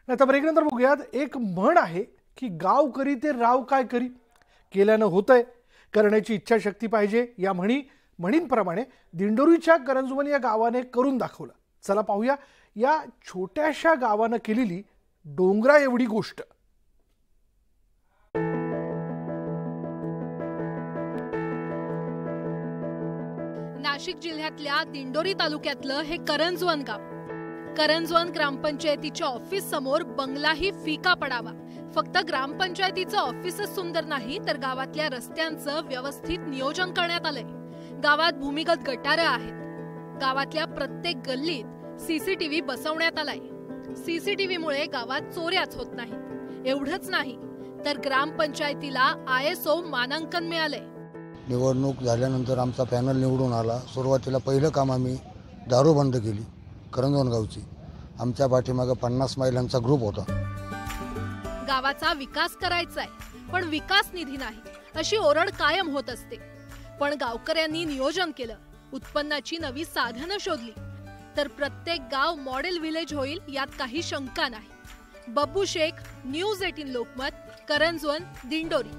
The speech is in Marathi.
आता ब्रेकनंतर बघूयात एक म्हण आहे की गाव करी ते राव काय करी, केल्यानं होतंय, करण्याची इच्छाशक्ती पाहिजे. या म्हणींप्रमाणे दिंडोरीच्या करंजवन या गावाने करून दाखवलं. चला पाहूया या छोट्याशा गावानं केलेली डोंगरा एवढी गोष्ट. नाशिक जिल्ह्यातल्या दिंडोरी तालुक्यातलं हे करंजवन गाव. करंजवन ग्रामपंचायतीच्या ऑफिस समोर बंगलाही फिका पडावा. फक्त ग्रामपंचायतीचं ऑफिसच सुंदर नाही तर गावातल्या रस्त्यांचं व्यवस्थित नियोजन करण्यात आलंय. गावात भूमिगत गटारं आहेत. गावातल्या प्रत्येक गल्लीत सीसीटीव्ही बसवण्यात आलाय. सीसीटीव्हीमुळे गावात चोऱ्याच होत नाहीत. एवढंच नाही तर ग्रामपंचायतीला ISO मानांकन मिळालंय. निवडणूक झाल्यानंतर आमचा पॅनल निवडून आला. सुरुवातीला पहिलं काम आम्ही दारू बंद केली करंजवन गावची. आमच्या पाठीमागे 50 महिलांचा ग्रुप होता. गावाचा विकास करायचाय पण विकास निधी नाही अशी ओरड कायम होत असते. पण गावकऱ्यांनी नियोजन केलं, उत्पन्नाची नवी साधनं शोधली तर प्रत्येक गाव मॉडेल विलेज होईल यात काही शंका नाही. बब्बू शेख, न्यूज 18 लोकमत, करंजवन, दिंडोरी.